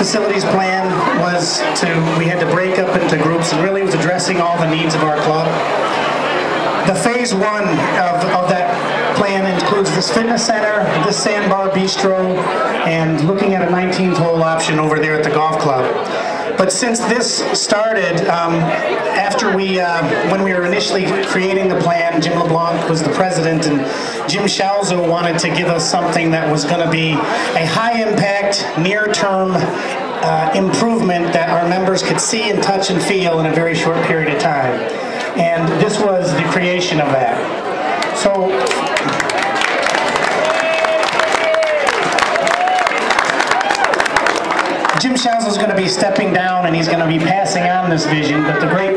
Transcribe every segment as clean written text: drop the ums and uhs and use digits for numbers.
facilities plan was we had to break up into groups and really was addressing all the needs of our club. The phase one of that plan includes this fitness center, this Sandbar Bistro, and looking at a 19th hole option over there at the golf club. But since this started, after when we were initially creating the plan, Jim LeBlanc was the president, and Jim Schalzo wanted to give us something that was going to be a high-impact, near-term improvement that our members could see and touch and feel in a very short period of time. And this was the creation of that. So, Jim Schalzo is going to be stepping down and he's going to be passing on this vision, but the great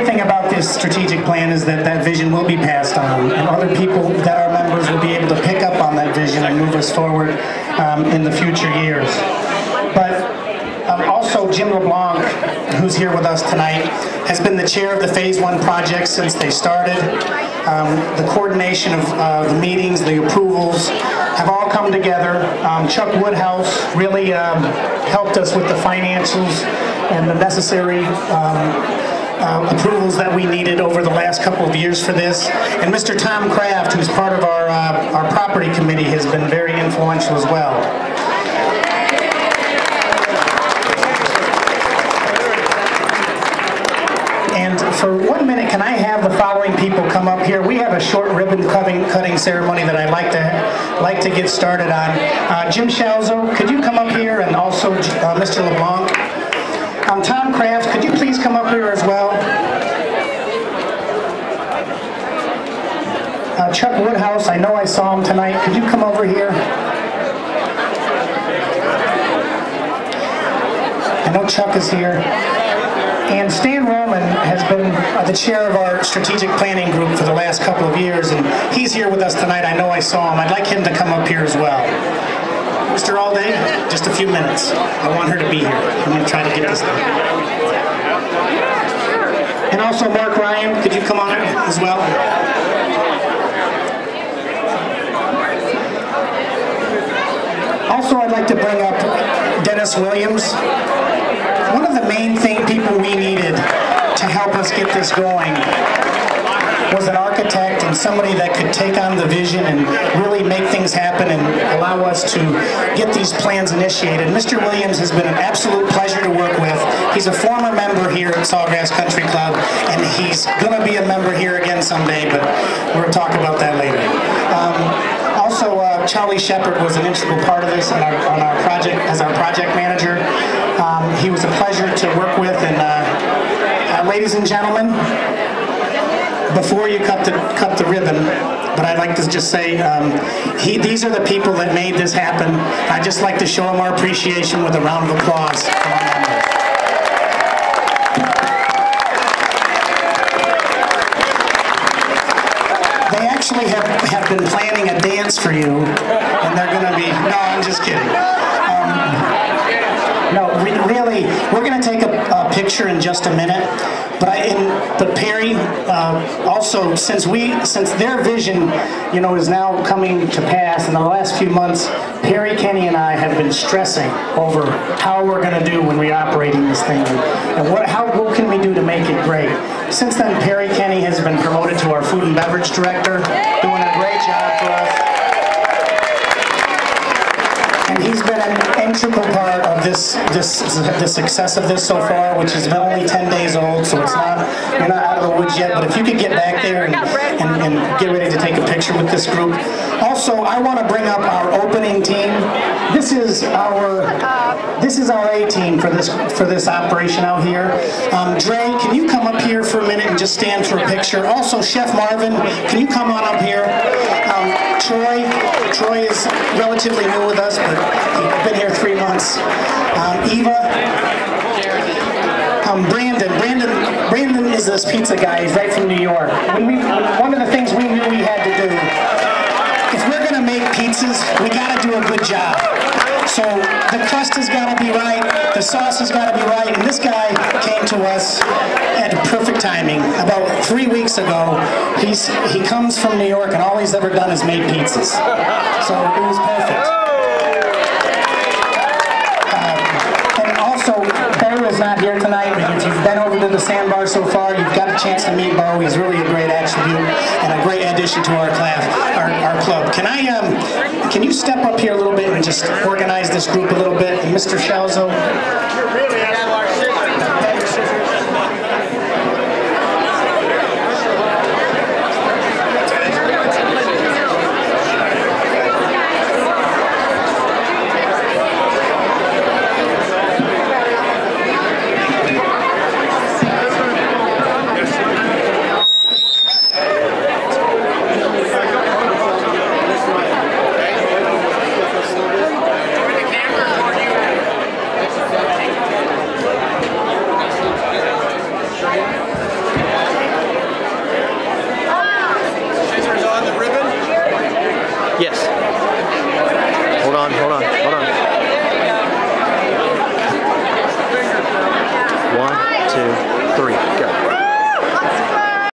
thing about this strategic plan is that that vision will be passed on, and other people that are members will be able to pick up on that vision and move us forward in the future years. But also Jim LeBlanc, who's here with us tonight, has been the chair of the Phase 1 project since they started. The coordination of the meetings, the approvals, have all come together. Chuck Woodhouse really helped us with the financials and the necessary approvals that we needed over the last couple of years for this. And Mr. Tom Kraft, who's part of our property committee, has been very influential as well. And for 1 minute, can I have the following people come up here? We have a short ribbon cutting ceremony that I'd like to get started on. Jim Schalzo, could you come up here, and also Mr. LeBlanc? Tom Kraft, could you please come up here as well? Chuck Woodhouse, I know I saw him tonight. Could you come over here? I know Chuck is here. And Stan Roman has been the chair of our strategic planning group for the last couple of years, and he's here with us tonight. I know I saw him. I'd like him to come up here as well. Mr. Alday, just a few minutes. I want her to be here. I'm going to try to get this done. And also Mark Ryan, could you come on as well? Also, I'd like to bring up Dennis Williams. One of the main people we needed to help us get this going was an architect and somebody that could take on the vision and really make things happen and allow us to get these plans initiated. Mr. Williams has been an absolute pleasure to work with. He's a former member here at Sawgrass Country Club, and he's going to be a member here again someday, but we're going to talk about that later. Also, Charlie Shepard was an integral part of this on our project as our project manager. He was a pleasure to work with, and ladies and gentlemen, before you cut the ribbon, but I'd like to just say these are the people that made this happen. I'd just like to show them our appreciation with a round of applause. They actually have been planning a dance for you, and they're going to be, no, I'm just kidding. No, really, we're going to take a picture in just a minute. But Perry, also, since their vision, is now coming to pass in the last few months, Perry, Kenny, and I have been stressing over how we're going to do when we're operating this thing, and what can we do to make it great. Since then, Perry Kenny has been promoted to our food and beverage director, doing a great job for us. And he's been an integral part of the success of this so far, which is only 10 days old, so you're not out of the woods yet. But if you could get back there and get ready to take a picture with this group. Also, I want to bring up our opening team. This is our A team for this operation out here. Dre, can you come up here for a minute and just stand for a picture? Also, Chef Marvin, can you come on up here? Troy is relatively new with us, but he's been here 3 months. Eva, Brandon is this pizza guy. He's right from New York. One of the things we knew we had to do, if we're going to make pizzas, we got to do a good job. So the crust has got to be right, the sauce has got to be right, and this guy came to us at perfect timing. About 3 weeks ago, he comes from New York, and all he's ever done is made pizzas. So it was perfect. who's not here tonight, if you've been over to the Sandbar so far, you've got a chance to meet Bo. He's really a great attribute and a great addition to our class, our club. Can you step up here a little bit and just organize this group a little bit? And Mr. Schalzo. Yes. Hold on. 1, 2, 3, go.